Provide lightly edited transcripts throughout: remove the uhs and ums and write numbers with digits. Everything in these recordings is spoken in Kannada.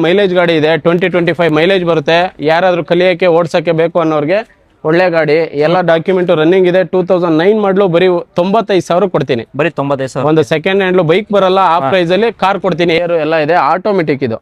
ಮೈಲೇಜ್ ಗಾಡಿ ಇದೆ, 20-25 ಮೈಲೇಜ್ ಬರುತ್ತೆ. ಯಾರಾದ್ರೂ ಕಲಿಯಕ್ಕೆ ಓಡ್ಸಕ್ಕೆ ಬೇಕು ಅನ್ನೋರ್ಗೆ ಒಳ್ಳೆ ಗಾಡಿ. ಎಲ್ಲ ಡಾಕ್ಯುಮೆಂಟ್ ರನ್ನಿಂಗ್ ಇದೆ. 2009 ಮಾಡಲು ಬರೀ 95,000 ಕೊಡ್ತೀನಿ. ಬರೀ 95,000. ಒಂದು ಸೆಕೆಂಡ್ ಹ್ಯಾಂಡ್ ಬೈಕ್ ಬರಲ್ಲ, ಆ ಪ್ರೈಸ್ ಅಲ್ಲಿ ಕಾರ್ ಕೊಡ್ತೀನಿ. ಏರು ಎಲ್ಲ ಇದೆ, ಆಟೋಮೆಟಿಕ್ ಇದು.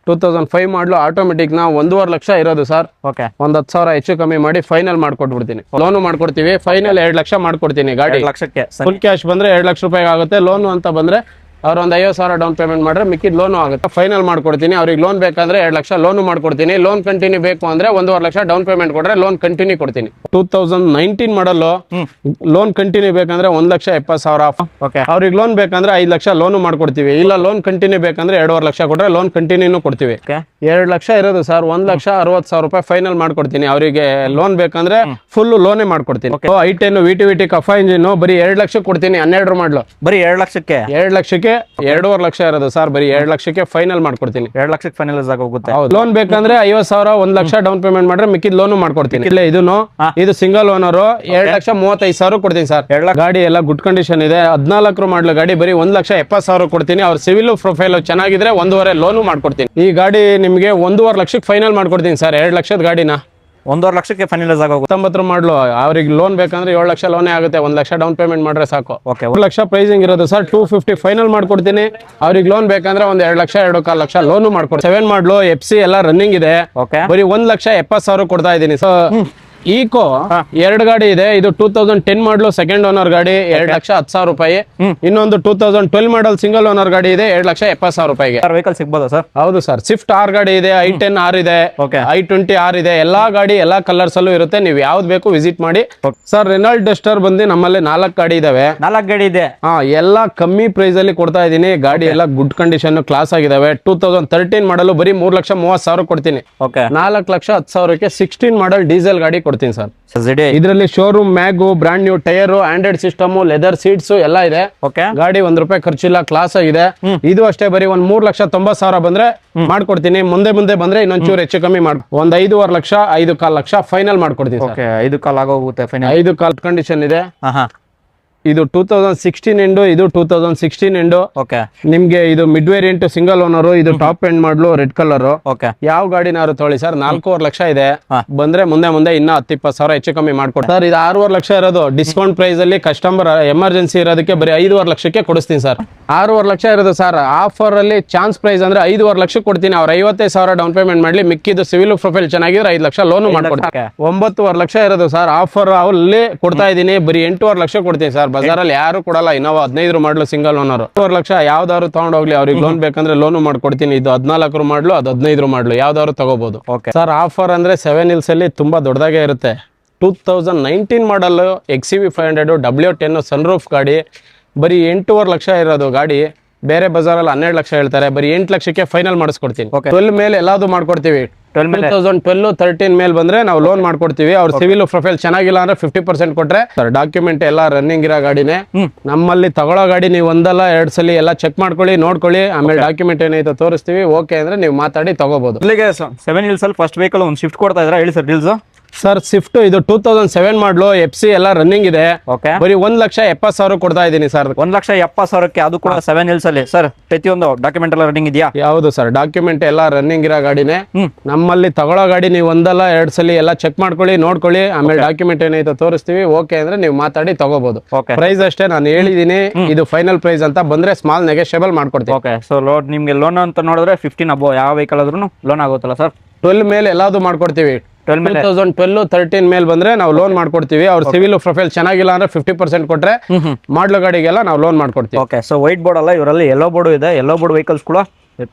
2005 ಮಾಡಲು ಆಟೋಮೆಟಿಕ್ ನಾವು 1.5 ಲಕ್ಷ ಇರೋದು ಸರ್. ಓಕೆ, ಒಂದ್ 10,000 ಹೆಚ್ಚು ಕಮ್ಮಿ ಮಾಡಿ ಫೈನಲ್ ಮಾಡ್ಕೊಟ್ಬಿಡ್ತೀನಿ. ಲೋನು ಮಾಡ್ಕೊಡ್ತೀವಿ. ಫೈನಲ್ 2 ಲಕ್ಷ ಮಾಡ್ಕೊಡ್ತೀನಿ. ಗಾಡಿ 2 ಲಕ್ಷಕ್ಕೆ ಫುಲ್ ಕ್ಯಾಶ್ ಬಂದ್ರೆ 2 ಲಕ್ಷ ರೂಪಾಯಿ ಆಗುತ್ತೆ. ಲೋನು ಅಂತ ಬಂದ್ರೆ ಅವ್ರು ಒಂದು 50,000 ಡೌನ್ ಪೇಮೆಂಟ್ ಮಾಡ್ರೆ ಮಿಕ್ಕಿದ ಲೋನು ಆಗುತ್ತೆ. ಫೈನಲ್ ಮಾಡ್ಕೊಡ್ತೀನಿ. ಅವ್ರಿಗೆ ಲೋನ್ ಬೇಕಂದ್ರೆ 2 ಲಕ್ಷ ಲೋನು ಮಾಡ್ಕೊಡ್ತೀನಿ. ಲೋನ್ ಕಂಟಿನ್ಯೂ ಬೇಕು ಅಂದ್ರೆ 1.5 ಲಕ್ಷ ಡೌನ್ ಪೇಮೆಂಟ್ ಕೊಟ್ರೆ ಲೋನ್ ಕಂಟಿನ್ಯೂ ಕೊಡ್ತೀನಿ. 2019 ಮಾಡಲು ಲೋನ್ ಕಂಟಿನ್ಯೂ ಬೇಕಂದ್ರೆ 1,70,000 ಆಫ್. ಓಕೆ, ಅವ್ರಿಗೆ ಲೋನ್ ಬೇಕಂದ್ರೆ 5 ಲಕ್ಷ ಲೋನು ಮಾಡ್ಕೊಡ್ತೀವಿ. ಇಲ್ಲ ಲೋನ್ ಕಂಟಿನ್ಯೂ ಬೇಕಂದ್ರೆ 2.5 ಲಕ್ಷ ಕೊಟ್ರೆ ಲೋನ್ ಕಂಟಿನ್ಯೂ ಕೊಡ್ತೀವಿ. 2 ಲಕ್ಷ ಇರೋದು ಸರ್. 1,60,000 ರೂಪಾಯಿ ಫೈನಲ್ ಮಾಡ್ಕೊಡ್ತೀನಿ. ಅವರಿಗೆ ಲೋನ್ ಬೇಕಂದ್ರೆ ಫುಲ್ ಲೋನೇ ಮಾಡ್ಕೊಡ್ತೀನಿ. i10 VT ಕಫಾ ಇಂಜಿನ್ ಬರೀ 2 ಲಕ್ಷ ಕೊಡ್ತೀನಿ. 12 ಮಾಡಲು ಬರೀ 2 ಲಕ್ಷಕ್ಕೆ. 2 ಲಕ್ಷಕ್ಕೆ 2.5 ಲಕ್ಷ ಇರೋದು ಸರ್. ಬರೀ 2 ಲಕ್ಷಕ್ಕೆ ಫೈನಲ್ ಮಾಡ್ಕೊಡ್ತೀನಿ. 2 ಲಕ್ಷಕ್ಕೆ ಫೈನಲೈಸ್ ಆಗೋಗುತ್ತೆ. ಲೋನ್ ಬೇಕಂದ್ರೆ 50,000 1 ಲಕ್ಷ ಡೌನ್ ಪೇಮೆಂಟ್ ಮಾಡ್ರೆ ಮಿಕ್ಕಿದ ಲೋನು ಮಾಡ್ಕೊಡ್ತೀನಿ. ಇಲ್ಲ ಇದು ಸಿಂಗಲ್ ಓನರ್ 2,35,000 ಕೊಡ್ತೀನಿ ಸರ್. ಗಾಡಿ ಎಲ್ಲ ಗುಡ್ ಕಂಡೀಷನ್ ಇದೆ. 14 ಮಾಡಲು ಗಾಡಿ ಬರೀ 1,70,000 ಕೊಡ್ತೀನಿ. ಅವ್ರ ಸಿವಿಲ್ ಪ್ರೊಫೈಲ್ ಚೆನ್ನಾಗಿದ್ರೆ 1.5 ಲೋನು ಮಾಡ್ಕೊಡ್ತೀನಿ. ಈ ಗಾಡಿ ನಿಮ್ಗೆ 1.5 ಲಕ್ಷಕ್ಕೆ ಫೈನಲ್ ಮಾಡ್ಕೊಡ್ತೀನಿ ಸರ್. 2 ಲಕ್ಷದ ಗಾಡಿನ 1.5 ಲಕ್ಷಕ್ಕೆ ಫೈನಲೈಸ್ ಆಗೋಗುತ್ತೆ. 19 ಮಾಡಲು ಅವ್ರಿಗೆ ಲೋನ್ ಬೇಕಂದ್ರೆ 7 ಲಕ್ಷ ಲೋನೇ ಆಗುತ್ತೆ. 1 ಲಕ್ಷ ಡೌನ್ ಪೇಮೆಂಟ್ ಮಾಡ್ರೆ ಸಾಕು. ಓಕೆ, 1 ಲಕ್ಷ ಪ್ರೈಸಿಂಗ್ ಇರೋದು ಸರ್. 250 ಫೈನಲ್ ಮಾಡ್ಕೊಡ್ತೀನಿ. ಅವ್ರಿಗೆ ಲೋನ್ ಬೇಕಂದ್ರೆ 2 ಲಕ್ಷ 2.25 ಲಕ್ಷ ಲೋನು ಮಾಡ್ಕೊಡ್ತೀನಿ. 7 ಮಾಡಲು FC ಎಲ್ಲ ರನ್ನಿಂಗ್ ಇದೆ. ಓಕೆ, ಬರೀ 1,70,000 ಕೊಡ್ತಾ ಇದ್ದೀನಿ. ಸೊ ಈಕೋ 2 ಗಾಡಿ ಇದೆ. ಇದು 2010 ಮಾಡಲು ಸೆಕೆಂಡ್ ಓನರ್ ಗಾಡಿ 2,10,000 ರೂಪಾಯಿ. ಇನ್ನೊಂದು 2012 ಮಾಡಲ್ ಸಿಂಗಲ್ ಓನರ್ ಗಾಡಿ ಇದೆ 2,70,000 ರೂಪಾಯಿಗೆ. ವೆಹಿಕಲ್ ಸಿಗ್ಬೋದಾ ಸರ್? ಹೌದು ಸರ್. ಸ್ವಿಫ್ಟ್ R ಗಾಡಿ ಇದೆ, i10 R ಇದೆ, i20 R ಇದೆ. ಎಲ್ಲಾ ಗಾಡಿ ಎಲ್ಲಾ ಕಲರ್ಸ್ ಅಲ್ಲೂ ಇರುತ್ತೆ. ನೀವು ಯಾವ್ದು ಬೇಕು ವಿಸಿಟ್ ಮಾಡಿ ಸರ್. ರೆನಾಲ್ಟ್ ಡಸ್ಟರ್ ಬಂದು ನಮ್ಮಲ್ಲಿ 4 ಗಾಡಿ ಇದಾವೆ. 4 ಗಾಡಿ ಇದೆ. ಎಲ್ಲಾ ಕಮ್ಮಿ ಪ್ರೈಸ್ ಅಲ್ಲಿ ಕೊಡ್ತಾ ಇದೀನಿ. ಗಾಡಿ ಎಲ್ಲ ಗುಡ್ ಕಂಡೀಷನ್ ಕ್ಲಾಸ್ ಆಗಿದಾವೆ. 2013 ಮಾಡಲು ಬರೀ 3,30,000 ಕೊಡ್ತೀನಿ. 4,10,000ಕ್ಕೆ 16 ಮಾಡಲ್ ಡೀಸೆಲ್ ಗಾಡಿ ಕೊಡ್ತೀನಿ ಸರ್. ಇದರಲ್ಲಿ showroom mag, brand new tyre, Android system, leather seats ಎಲ್ಲ ಇದೆ. ಗಾಡಿ 1 ರೂಪಾಯಿ ಖರ್ಚಿಲ್ಲ, ಕ್ಲಾಸ್ ಆಗಿದೆ. ಇದು ಅಷ್ಟೇ ಬರೀ 3,90,000 ಬಂದ್ರೆ ಮಾಡ್ಕೊಡ್ತೀನಿ. ಮುಂದೆ ಬಂದ್ರೆ ಇನ್ನೊಂಚೂರು ಹೆಚ್ಚು ಕಮ್ಮಿ ಮಾಡಿ 5.5 ಲಕ್ಷ 5.25 ಲಕ್ಷ ಫೈನಲ್ ಮಾಡ್ಕೊಡ್ತೀನಿ. 5.25 ಆಗೋಗುತ್ತೆ. 5.25 ಕಂಡೀಷನ್ ಇದೆ. ಇದು 2016 ಎಂಡು, ಇದು 2016 ಎಂಡು. ನಿಮ್ಗೆ ಇದು ಮಿಡ್ ವೇರಿಯಂಟ್ ಸಿಂಗಲ್ ಓನರ್. ಇದು ಟಾಪ್ ಎಂಡ್ ಮಾಡಲು ರೆಡ್ ಕಲರ್. ಯಾವ ಗಾಡಿನಾರು ತೊಳಿ ಸರ್. 4.5 ಲಕ್ಷ ಇದೆ. ಬಂದ್ರೆ ಮುಂದೆ ಇನ್ನ 10-20,000 ಹೆಚ್ಚು ಕಮ್ಮಿ ಮಾಡ್ಕೊಡ್ತಾರೆ ಸರ್. ಇದು 6.5 ಲಕ್ಷ ಇರೋದು ಡಿಸ್ಕೌಂಟ್ ಪ್ರೈಸ್ ಅಲ್ಲಿ. ಕಸ್ಟಮರ್ ಎಮರ್ಜೆನ್ಸಿ ಇರೋದಕ್ಕೆ ಬರೀ 5.5 ಲಕ್ಷಕ್ಕೆ ಕೊಡಿಸ್ತೀನಿ ಸರ್. 6.5 ಲಕ್ಷ ಇರೋದು ಸರ್. ಆಫರ್ ಅಲ್ಲಿ ಚಾನ್ಸ್ ಪ್ರೈಸ್ ಅಂದ್ರೆ 5.5 ಲಕ್ಷ ಕೊಡ್ತೀನಿ. ಅವ್ರು 55,000 ಡೌನ್ ಪೇಮೆಂಟ್ ಮಾಡ್ಲಿ. ಮಿಕ್ಕಿದ್ದು ಸಿವಿಲ್ ಪ್ರೊಫೈಲ್ ಚೆನ್ನಾಗಿದ್ರೆ 5 ಲಕ್ಷ ಲೋನು ಮಾಡ್ಕೊಡ್ತೀನಿ. 9.5 ಲಕ್ಷ ಇರೋದು ಸರ್. ಆಫರ್ ಅಲ್ಲಿ ಕೊಡ್ತಾ ಇದೀನಿ. ಬರೀ 8.5 ಲಕ್ಷ ಕೊಡ್ತೀನಿ ಸರ್. ಬಜಾರಲ್ಲಿ ಯಾರು ಕೊಡಲ್ಲ. ಇನ್ನೋವಾ 15 ಮಾಡಲು ಸಿಂಗಲ್ ಓನರ್ 8.5 ಲಕ್ಷ. ಯಾವ್ದಾದ್ರು ತಗೊಂಡೋಗ್ಲಿ. ಅವ್ರಿಗೆ ಲೋನ್ ಬೇಕಂದ್ರೆ ಲೋನು ಮಾಡ್ಕೊಡ್ತೀನಿ. ಇದು 14 ಮಾಡಲು, ಅದು 15 ಮಾಡಲು, ಯಾವ್ದಾದ್ರು ತಗೋಬಹುದು ಸರ್. ಆಫರ್ ಅಂದ್ರೆ 7 Hills ಅಲ್ಲಿ ತುಂಬಾ ದೊಡ್ಡದಾಗೆ ಇರುತ್ತೆ. 2019 ಮಾಡಲ್ XUV 500 W10 ಸನ್ರೂಫ್ ಗಾಡಿ ಬರೀ 8.5 ಲಕ್ಷ ಇರೋದು ಗಾಡಿ. ಬೇರೆ ಬಜಾರಲ್ಲಿ 12 ಲಕ್ಷ ಹೇಳ್ತಾರೆ. ಬರೀ 8 ಲಕ್ಷಕ್ಕೆ ಫೈನಲ್ ಮಾಡಿಸ್ಕೊಡ್ತೀನಿ. 12 ಮೇಲೆ ಎಲ್ಲಾದ್ರು ಮಾಡ್ಕೊಡ್ತೀವಿ. 2012-13 ಮೇಲೆ ಬಂದ್ರೆ ನಾವು ಲೋನ್ ಮಾಡ್ಕೊಡ್ತೀವಿ. ಅವ್ರ ಸಿವಿಲ್ ಪ್ರೊಫೈಲ್ ಚೆನ್ನಾಗಿಲ್ಲ ಅಂದ್ರೆ 50% ಕೊಟ್ರೆ ಡಾಕ್ಯುಮೆಂಟ್ ಎಲ್ಲ ರನ್ನಿಂಗ್ ಇರೋ ಗಾಡಿನೇ. ನಮ್ಮಲ್ಲಿ ತಗೊಳ್ಳೋ ಗಾಡಿ ನೀವು 1-2 ಸಲ ಎಲ್ಲ ಚೆಕ್ ಮಾಡ್ಕೊಳ್ಳಿ, ನೋಡ್ಕೊಳ್ಳಿ. ಆಮೇಲೆ ಡಾಕ್ಯುಮೆಂಟ್ ಏನೈತೆ ತೋರಿಸ್ತೀವಿ. ಓಕೆ ಅಂದ್ರೆ ನೀವು ಮಾತಾಡಿ ತಗೋಬಹುದು. 7 Hills ಅಲ್ಲಿ ಫಸ್ಟ್ ವೆಹಿಕಲ್ ಒಂದು ಶಿಫ್ಟ್ ಕೊಡ್ತಾ ಇದ್ರ ಹೇಳಿ ಸರ್ ಡೀಲ್ಸ್. ಸರ್ ಸ್ವಿಫ್ಟ್ ಇದು 2007 ಮಾಡಲು FC ಎಲ್ಲ ರನ್ನಿಂಗ್ ಇದೆ. ಬರೀ 1,70,000 ಕೊಡ್ತಾ ಇದೀನಿ ಸರ್. 1,70,000ಕ್ಕೆ ಅದು ಕೂಡ 7 Hills ಅಲ್ಲಿ ಸರ್. ಪ್ರತಿಯೊಂದು ಡಾಕ್ಯುಮೆಂಟ್ ಎಲ್ಲ ರನ್ನಿಂಗ್ ಇದೆಯಾ? ಯಾವುದು ಸರ್, ಡಾಕ್ಯುಮೆಂಟ್ ಎಲ್ಲ ರನ್ನಿಂಗ್ ಇರೋ ಗಾಡಿನೇ. ನಮ್ಮಲ್ಲಿ ತಗೊಳ್ಳೋ ಗಾಡಿ ನೀವು 1-2 ಸಲ ಎಲ್ಲ ಚೆಕ್ ಮಾಡ್ಕೊಳ್ಳಿ, ನೋಡ್ಕೊಳ್ಳಿ. ಆಮೇಲೆ ಡಾಕ್ಯುಮೆಂಟ್ ಏನೈತೆ ತೋರಿಸ್ತೀವಿ. ಓಕೆ ಅಂದ್ರೆ ನೀವು ಮಾತಾಡಿ ತಗೋಬಹುದು. ಪ್ರೈಸ್ ಅಷ್ಟೇ ನಾನು ಹೇಳಿದೀನಿ. ಇದು ಫೈನಲ್ ಪ್ರೈಸ್ ಅಂತ ಬಂದ್ರೆ ಸ್ಮಾಲ್ ನೆಗೋಷಿಯಬಲ್ ಮಾಡ್ಕೊಡ್ತೀವಿ. ಓಕೆ, ಸೊ ನಿಮ್ಗೆ ಲೋನ್ ಅಂತ ನೋಡಿದ್ರೆ 15 ಅಬೋ ಯಾವ ವೆಹಿಕಲ್ ಆದ್ರೂ ಲೋನ್ ಆಗುತ್ತಲ್ಲ ಸರ್? 12 ಮೇಲೆ ಎಲ್ಲಾದ್ರು ಮಾಡ್ಕೊಡ್ತೀವಿ. 2012-13 ಮೇಲೆ ಬಂದ್ರೆ ನಾವು ಲೋನ್ ಮಾಡ್ಕೊಡ್ತೀವಿ. ಅವ್ರ ಸಿವಿಲ್ ಪ್ರೊಫೈಲ್ ಚೆನ್ನಾಗಿಲ್ಲ ಅಂದ್ರೆ 50% ಕೊಟ್ರೆ ಮಾಡ್ಲೋ ಗಾಡಿಗೆಲ್ಲ ನಾವು ಲೋನ್ ಮಾಡ್ಕೊಡ್ತೀವಿ. ಓಕೆ, ಸೊ ವೈಟ್ ಬೋರ್ಡ್ ಅಲ್ಲ, ಇವರಲ್ಲಿ ಯೆಲ್ಲೋ ಬೋರ್ಡ್ ಇದೆ. ಯೆಲ್ಲೋ ಬೋರ್ಡ್ ವೆಹಿಕಲ್ಸ್ ಕೂಡ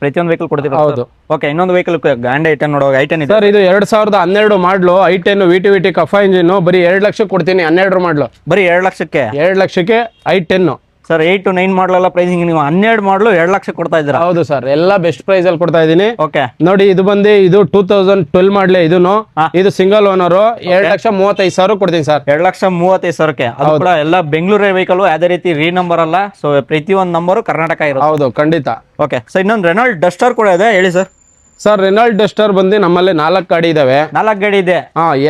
ಪ್ರತಿಯೊಂದು ವೆಹಿಕಲ್ ಕೊಡ್ತೀವಿ. ಹೌದು. ಓಕೆ, ಇನ್ನೊಂದು ವೆಹಿಕಲ್ ಗ್ಯಾಂಡ್ i10 ನೋಡುವಾಗ i10 ಇದೆ ಸರ್. ಇದು 2012 ಮಾಡಲು i10 VT ಕಫಾ ಇಂಜಿನ್ ಬರೀ 2 ಲಕ್ಷ ಕೊಡ್ತೀನಿ. 12 ಮಾಡಲು ಬರೀ 2 ಲಕ್ಷಕ್ಕೆ. 2 ಲಕ್ಷಕ್ಕೆ i10 ಸರ್. 8 to 9 ಮಾಡಲ್ಲ ಪ್ರೈಸಿಂಗ್ ನೀವು 12 ಮಾಡಲು 2 ಲಕ್ಷ ಕೊಡ್ತಾ ಇದ್ದೀರಾ? ಹೌದು ಸರ್, ಎಲ್ಲ ಬೆಸ್ಟ್ ಪ್ರೈಸ್ ಅಲ್ಲಿ ಕೊಡ್ತಾ ಇದೀನಿ. ಓಕೆ, ನೋಡಿ ಇದು ಬಂದು ಇದು 2012 ಮಾಡಲೇ. ಇದು ಸಿಂಗಲ್ ಓನರ್ 2,35,000 ಕೊಡ್ತೀನಿ ಸರ್. 2,35,000ಕ್ಕೆ. ಅದು ಕೂಡ ಎಲ್ಲ ಬೆಂಗಳೂರು ವೆಹಿಕಲ್, ಅದೇ ರೀತಿ ರೀ ನಂಬರ್ ಅಲ್ಲ. ಸೊ ಪ್ರತಿಯೊಂದು ನಂಬರು ಕರ್ನಾಟಕ ಇರೋದು. ಹೌದು, ಖಂಡಿತ. ಓಕೆ, ಸೊ ಇನ್ನೊಂದು ರೆನಾಲ್ಟ್ ಡಸ್ಟರ್ ಕೂಡ ಇದೆ ಹೇಳಿ ಸರ್. ಸರ್ ರೆನಾಲ್ಡ್ ಡಸ್ಟರ್ ಬಂದು ನಮ್ಮಲ್ಲಿ 4 ಗಾಡಿ ಇದಾವೆ. 4 ಗಾಡಿ ಇದೆ.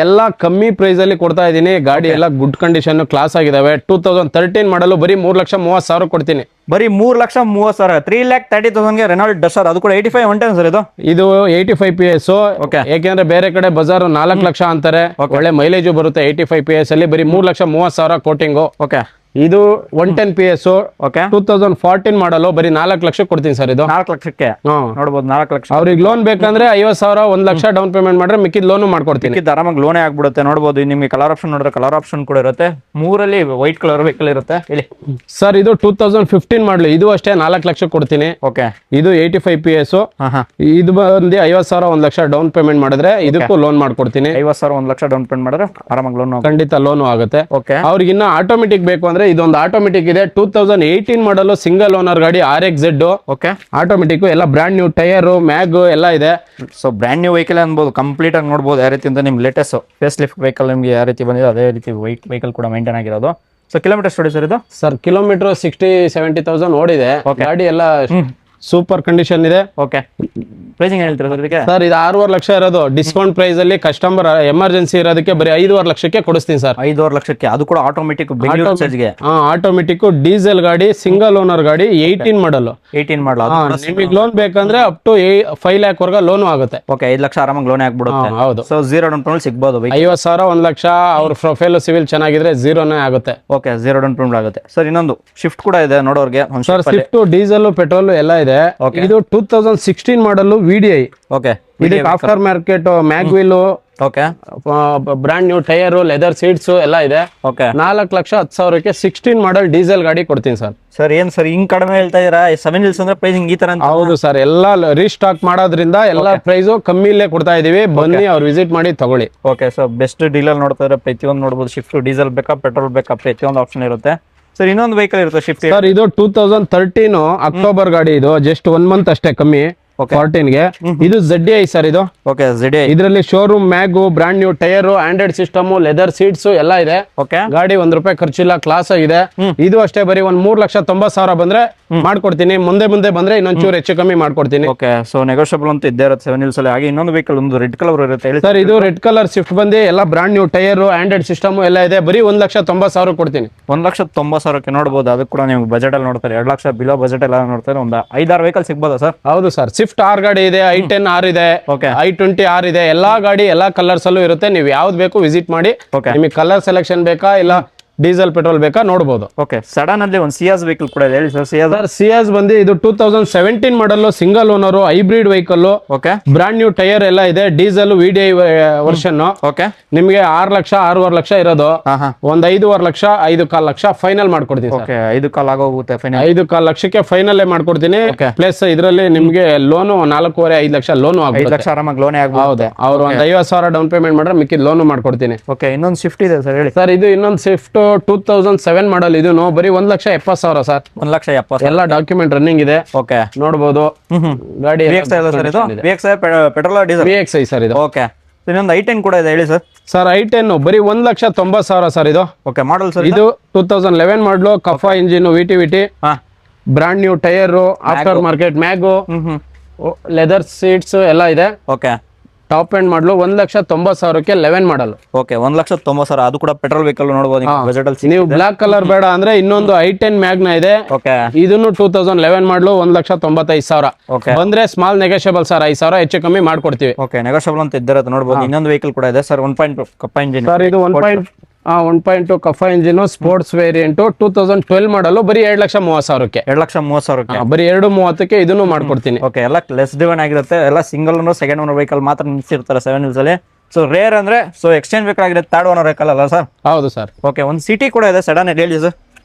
ಎಲ್ಲ ಕಮ್ಮಿ ಪ್ರೈಸ್ ಅಲ್ಲಿ ಕೊಡ್ತಾ ಇದೀನಿ. ಗಾಡಿ ಎಲ್ಲ ಗುಡ್ ಕಂಡೀಷನ್ ಕ್ಲಾಸ್ ಆಗಿದಾವೆ. 2013 ಮಾಡಲು ಬರೀ 3,30,000 ಕೊಡ್ತೀನಿ. ಬರೀ 3,30,000 3,30,000 ಗೆ ರೆನಾಲ್ಡ್ ಡಸ್ಟರ್, ಅದು ಕೂಡ 85 110 ಸರ್. ಇದು 85 PS. ಯಾಕೆಂದ್ರೆ ಬೇರೆ ಕಡೆ ಬಜಾರ್ 4 ಲಕ್ಷ ಅಂತಾರೆ. ಒಳ್ಳೆ ಮೈಲೇಜ್ ಬರುತ್ತೆ 85 PS ಅಲ್ಲಿ. ಬರೀ 3,30,000 ಕೋಟಿಂಗು. ಓಕೆ, ಇದು 110 PS. ಓಕೆ, 2014 ಮಾಡಲು ಬರೀ 4 ಲಕ್ಷ ಕೊಡ್ತೀನಿ ಸರ್. ಇದು 4 ಲಕ್ಷಕ್ಕೆ ನೋಡಬಹುದು. 4 ಲಕ್ಷ ಅವ್ರಿಗೆ ಲೋನ್ ಬೇಕಂದ್ರೆ 50,000 1 ಲಕ್ಷ ಡೌನ್ ಪೇಮೆಂಟ್ ಮಾಡ್ರೆ ಮಿಕ್ಕಿದ ಲೋನ್ ಮಾಡ್ಕೊಡ್ತೀನಿ. ಆರಾಮಾಗಿ ಲೋನೇ ಆಗ್ಬಿಡುತ್ತೆ. ನೋಡಬಹುದು ನಿಮಗೆ ಕಲರ್ ಆಪ್ಷನ್ ನೋಡಿದ್ರೆ ಕಲರ್ ಆಪ್ಷನ್ ಕೂಡ ಇರುತ್ತೆ. 3ರಲ್ಲಿ ವೈಟ್ ಕಲರ್ ವೆಹಿಕಲ್ ಇರುತ್ತೆ. ಹೇಳಿ ಸರ್, ಇದು 2015 ಮಾಡಲು. ಇದು ಅಷ್ಟೇ 4 ಲಕ್ಷ ಕೊಡ್ತೀನಿ. ಓಕೆ, ಇದು 85 PS. ಇದು ಬಂದು 50,000 1 ಲಕ್ಷ ಡೌನ್ ಪೇಮೆಂಟ್ ಮಾಡಿದ್ರೆ ಇದಕ್ಕೂ ಲೋನ್ ಮಾಡ್ಕೊಡ್ತೀನಿ. 50,000 1 ಲಕ್ಷ ಡೌನ್ ಪೇಮೆಂಟ್ ಮಾಡಿದ್ರೆ ಆರಾಮಾಗಿ ಲೋನ್ ಖಂಡಿತ ಲೋನ್ ಆಗುತ್ತೆ. ಓಕೆ, ಅವ್ರಿಗೆ ಇನ್ನ ಆಟೋಮೆಟಿಕ್ ಬೇಕು ಅಂದ್ರೆ ಇದೊಂದು ಆಟೋಮೆಟಿಕ್ ಇದೆ. 2018 ಮಾಡಲು ಸಿಂಗಲ್ ಓನರ್ ಗಾಡಿ RXZ. ಓಕೆ, ಆಟೋಮೆಟಿಕ್ ಎಲ್ಲ ಬ್ರಾಂಡ್ ನ್ಯೂ ಟೈರ್ ಮ್ಯಾಗ್ ಎಲ್ಲ ಇದೆ. ಸೊ ಬ್ರ್ಯಾಂಡ್ ನ್ಯೂ ವೆಹಿಕಲ್ ಅನ್ಬೋದು. ಕಂಪ್ಲೀಟ್ ಆಗಿ ನೋಡಬಹುದು ಯಾವ ರೀತಿ ಅಂತ. ನಿಮ್ ಲೇಟೆಸ್ಟ್ ಫೇಸ್ ಲಿಫ್ಟ್ ವೆಹಿಕಲ್ ನಿಮ್ಗೆ ಯಾವ ರೀತಿ ಬಂದಿದೆ ಅದೇ ರೀತಿ ವೆಹಿಕಲ್ ಕೂಡ ಮೇಂಟೈನ್ ಆಗಿರೋದು. ಸೊ ಕಿಲೋಮೀಟರ್ ಸ್ಟಡಿ ಸರ್ ಇದು? ಸರ್ ಕಿಲೋಮೀಟರ್ 60-70,000 ಓಡಿದೆ. ಗಾಡಿ ಎಲ್ಲ ಸೂಪರ್ ಕಂಡೀಷನ್ ಇದೆ. ಓಕೆ, ಪ್ರೈಸಿಂಗ್ ಹೇಳ್ತೀರಾ ಸರ್ ಇದಕ್ಕೆ? ಸರ್ ಇದು 6.5 ಲಕ್ಷ ಇರೋದು. ಡಿಸ್ಕೌಂಟ್ ಪ್ರೈಸ್ ಅಲ್ಲಿ ಕಸ್ಟಮರ್ ಎಮರ್ಜೆನ್ಸಿ ಇರೋದಕ್ಕೆ ಬರೀ 5.5 ಲಕ್ಷಕ್ಕೆ ಕೊಡಿಸ್ತೀನಿ ಸರ್. 5.5 ಲಕ್ಷಕ್ಕೆ, ಅದು ಕೂಡ ಆಟೋಮೆಟಿಕ್ ಆಟೋಮೆಟಿಕ್ ಡೀಸೆಲ್ ಗಾಡಿ, ಸಿಂಗಲ್ ಓನರ್ ಗಾಡಿ, 18 ಮಾಡಲು. 18 ಮಾಡಲು. ನಿಮಗೆ ಲೋನ್ ಬೇಕಂದ್ರೆ ಅಪ್ ಟು 5 lakh ವರ್ಗ ಲೋನ್ ಆಗುತ್ತೆ. ಓಕೆ, 5 ಲಕ್ಷ ಆರಾಮಾಗಿ ಲೋನ್ ಆಗ್ಬಿಡುತ್ತೆ. ಹೌದು. ಸೊ 0 ಡೌನ್ ಪೇಮೆಂಟ್ ಸಿಗಬಹುದು. 50,000 1 ಲಕ್ಷ ಅವ್ರ ಪ್ರೊಫೈಲ್ ಸಿವಿಲ್ ಚೆನ್ನಾಗಿದ್ರೆ 0ನೇ ಆಗುತ್ತೆ. ಓಕೆ, 0 ಡೌನ್ ಪೇಮೆಂಟ್ ಆಗುತ್ತೆ. ಸರ್ ಇನ್ನೊಂದು ಶಿಫ್ಟ್ ಕೂಡ ಇದೆ ನೋಡೋರ್ಗೆ. ಸರ್ ಸ್ವಿಫ್ಟ್ ಡೀಸೆಲ್ ಪೆಟ್ರೋಲ್ ಎಲ್ಲ ಇದೆ. ಇದು 2016 ಮಾಡಲು VDI. ಓಕೆ, ಇದಕ್ಕೆ after market mag wheel, okay, brand new tyre leather seats ಎಲ್ಲ ಇದೆ. ಓಕೆ, 4,10,000ಕ್ಕೆ 16 ಮಾಡಲ್ ಡೀಸೆಲ್ ಗಾಡಿ ಕೊಡ್ತೀನಿ ಸರ್. ಸರ್ ಏನ್ ಸರ್ ಹಿಂಗ್ ಕಡಿಮೆ ಹೇಳ್ತಾ ಇದೀರಾ? 7 ವೀಲ್ಸ್ ಅಂದ್ರೆ ಪ್ರೈಸಿಂಗ್ ಈ ತರ ಅಂತ? ಹೌದು ಸರ್, ಎಲ್ಲ ರೀಸ್ಟಾಕ್ ಮಾಡೋದ್ರಿಂದ ಎಲ್ಲ ಪ್ರೈಸ್ ಕಮ್ಮಿಲೇ ಕೊಡ್ತಾ ಇದೀವಿ. ಬನ್ನಿ ಅವ್ರು ವಿಸಿಟ್ ಮಾಡಿ ತಗೊಳ್ಳಿ. ಓಕೆ, ಸೊ ಬೆಸ್ಟ್ ಡೀಲರ್ ನೋಡ್ತಾ ಇದ್ರೆ ಪ್ರತಿಯೊಂದು ನೋಡಬಹುದು. ಶಿಫ್ಟ್ ಡೀಸೆಲ್ ಬೇಕಾ ಪೆಟ್ರೋಲ್ ಬೇಕಾ ಪ್ರತಿಯೊಂದು ಆಪ್ಷನ್ ಇರುತ್ತೆ. ಸರ್ ಇನ್ನೊಂದು ವೆಹಿಕಲ್ ಇರುತ್ತೆ ಶಿಫ್ಟ್. ಸರ್ ಇದು 2013 ಅಕ್ಟೋಬರ್ ಗಾಡಿ. ಇದು ಜಸ್ಟ್ 1 ಮಂತ್ ಅಷ್ಟೇ ಕಮ್ಮಿ. 14 ಗೆ ಇದು ZDI ಸರ್. ಇದು ಓಕೆ, ZDI. ಇದರಲ್ಲಿ showroom mag, brand new tyre, Android system, leather seats ಎಲ್ಲ ಇದೆ. ಓಕೆ, ಗಾಡಿ 1 ರೂಪಾಯಿ ಖರ್ಚಿಲ್ಲ, ಕ್ಲಾಸ್ ಆಗಿದೆ. ಇದು ಅಷ್ಟೇ ಬರೀ 3,90,000 ಬಂದ್ರೆ ಮಾಡ್ಕೊಡ್ತೀನಿ. ಮುಂದೆ ಬಂದ್ರೆ ಇನ್ನೊಂಚೂರು ಹೆಚ್ಚು ಕಮ್ಮಿ ಮಾಡ್ಕೊಡ್ತೀನಿ. ಓಕೆ, ಸೊ ನೆಗೋಷಿಯಬಲ್ ಅಂತ ಇದ್ದೇ ಇರುತ್ತೆ 7 ವೀಲ್ಸ್ ಅಲ್ಲಿ. ಹಾಗೆ ಇನ್ನೊಂದು ವೆಹಿಕಲ್ ಒಂದು ರೆಡ್ ಕಲರ್ ಇರುತ್ತೆ. ಸರ್ ಇದು ರೆಡ್ ಕಲರ್ ಸ್ವಿಫ್ಟ್ ಬಂದು ಎಲ್ಲ brand new tyre, Android system ಎಲ್ಲ ಇದೆ. ಬರೀ 1,90,000 ಕೊಡ್ತೀನಿ. 1,90,000ಕ್ಕೆ ನೋಡಬಹುದು. ಅದು ಕೂಡ ನೀವು ಬಜೆಟ್ ಅಲ್ಲಿ ನೋಡ್ತಾರೆ. 2 ಲಕ್ಷ ಬಿಲೋ ಬಜೆಟ್ ಎಲ್ಲ ನೋಡ್ತಾರೆ. ಒಂದು 5-6 ವೆಹಿಕಲ್ ಸಿಗ್ಬೋದಾ ಸರ್? ಹೌದು ಸರ್, ಸ್ವಿಫ್ಟ್ R ಗಾಡಿ ಇದೆ, i10 R ಇದೆ, i20 R ಇದೆ. ಎಲ್ಲಾ ಗಾಡಿ ಎಲ್ಲಾ ಕಲರ್ಸ್ ಅಲ್ಲೂ ಇರುತ್ತೆ. ನೀವು ಯಾವ್ದು ಬೇಕು ವಿಸಿಟ್ ಮಾಡಿ. ನಿಮಗೆ ಕಲರ್ ಸೆಲೆಕ್ಷನ್ ಬೇಕಾ ಇಲ್ಲ ಡೀಸೆಲ್ ಪೆಟ್ರೋಲ್ ಬೇಕಾ ನೋಡಬಹುದು. ಓಕೆ, ಸಡನ್ ಅಲ್ಲಿ ಒಂದು ಸಿಯಾಸ್ ವೆಹಿಕಲ್ ಕೂಡ ಇದೆ. ಹೇಳಿ ಸರ್. ಸಿಯಾಸ್ ಬಂದು ಇದು 2017 ಮಾಡಲು single owner hybrid vehicle. Okay, brand new tyre ಎಲ್ಲ ಇದೆ. Diesel VDI version. ಓಕೆ, ನಿಮಗೆ 6 ಲಕ್ಷ 6.5 ಲಕ್ಷ ಇರೋದು. ಒಂದ್ 5.5 ಲಕ್ಷ 5.25 ಲಕ್ಷ ಫೈನಲ್ ಮಾಡ್ಕೊಡ್ತೀನಿ. ಓಕೆ, 5.25 ಆಗೋಗುತ್ತೆ ಫೈನಲ್. 5.25 ಲಕ್ಷಕ್ಕೆ ಫೈನಲ್ ಮಾಡ್ಕೊಡ್ತೀನಿ. ಪ್ಲಸ್ ಇದರಲ್ಲಿ ನಿಮ್ಗೆ ಲೋನು 4.25-5 ಲಕ್ಷ ಲೋನು ಆಗುತ್ತೆ. 5 ಲಕ್ಷ ಆರಾಮಾಗಿ ಲೋನೇ ಆಗ್ಬೋದು. ಅವ್ರು ಒಂದು 50,000 ಡೌನ್ ಪೇಮೆಂಟ್ ಮಾಡ್ರೆ ಮಿಕ್ಕಿದ ಲೋನು ಮಾಡ್ಕೊಡ್ತೀನಿ. ಓಕೆ, ಇನ್ನೊಂದು ಶಿಫ್ಟ್ ಇದೆ ಸರ್. ಹೇಳಿ ಸರ್. ಇದು ಇನ್ನೊಂದು ಸ್ವಿಫ್ಟ್ 2007 ಮಾಡಲ್. ಇದು ಬರೀ 1,70,000 ಸರ್. 1,70,000 ಎಲ್ಲ ಡಾಕ್ಯುಮೆಂಟ್ ರನ್ನಿಂಗ್ ಇದೆ. ಓಕೆ, ನೋಡಬಹುದು. ಗಾಡಿ ಪೆಟ್ರೋಲ್ ಡೀಸೆಲ್ VXI ಸರ್ ಇದು. ಓಕೆ, ಇನ್ನೊಂದು i10 ಕೂಡ ಇದೆ. ಹೇಳಿ ಸರ್. ಸರ್ i10 ಬರೀ 1,90,000 ಸರ್. ಇದು ಓಕೆ, ಮಾಡಲ್ ಸರ್. ಇದು 2011 ಮಾಡಲು ಕಫಾ engine, VTVT, brand new tyre, after market mag, leather seats ಎಲ್ಲ ಇದೆ. ಓಕೆ, ಟಾಪ್ ಎಂಡ್ ಮಾಡಲು 1,90,000ಕ್ಕೆ 11 ಮಾಡಲ್. ಓಕೆ, 1,90,000. ಅದು ಕೂಡ ಪೆಟ್ರೋಲ್ ವೆಹಿಕಲ್ ನೋಡಬಹುದು ಬಜೆಟ್ ಅಲ್ಲಿ. ನೀವು ಬ್ಲಾಕ್ ಕಲರ್ ಬೇಡ ಅಂದ್ರೆ ಇನ್ನೊಂದು i10 ಮ್ಯಾಗ್ನ ಇದೆ. ಓಕೆ, ಇದನ್ನು 2011 ಮಾಡಲು 1,95,000. ಓಕೆ, ಬಂದ್ರೆ ಸ್ಮಾಲ್ ನೆಗೋಷಿಯಬಲ್ ಸರ್. 5,000 ಹೆಚ್ಚು ಕಮ್ಮಿ ಮಾಡ್ಕೊಡ್ತೀವಿ. ಓಕೆ, ನೆಗೋಷಿಯಬಲ್ ಅಂತ ಇದ್ದಿರತ್ತೆ ನೋಡಬಹುದು. ಇನ್ನೊಂದು ವೆಹಿಕಲ್ ಕೂಡ ಇದೆ ಸರ್. 1.2 ಕಪ್ಪ ಇಂಜಿನ್ ಸರ್. ಇದು 1.2 ಕಫಾ ಇಂಜಿನ್ ಸ್ಪೋರ್ಟ್ಸ್ ವೇರಿಯಂಟ್ 2012 ಮಾಡಲು ಬರೀ 2,30,000ಕ್ಕೆ. 2,30,000ಕ್ಕೆ ಬರೀ 2,30ಕ್ಕೆ ಇದನ್ನು ಮಾಡ್ಕೊಡ್ತೀನಿ. ಓಕೆ, ಎಲ್ಲ ಲೆಸ್ ಡಿವನ್ ಆಗಿರುತ್ತೆ. ಎಲ್ಲ single owner second owner vehicle ಮಾತ್ರ ನಿಲ್ಸಿರ್ತಾರೆ 7 ವೀಲ್ಸ್ ಅಲ್ಲಿ. ಸೊ ರೇರ್ ಅಂದ್ರೆ ಸೊ ಎಕ್ಸ್ಚೇಂಜ್ ಬೇಕಾಗಿರುತ್ತೆ. 3rd ಓನರ್ ವೆಹಿಕಲ್ ಅಲ್ಲ ಸರ್? ಹೌದು ಸರ್. ಓಕೆ, ಒಂದು ಸಿಟಿ ಕೂಡ ಇದೆ ಸಡನ್. ಹೇಳಿ ಸರ್.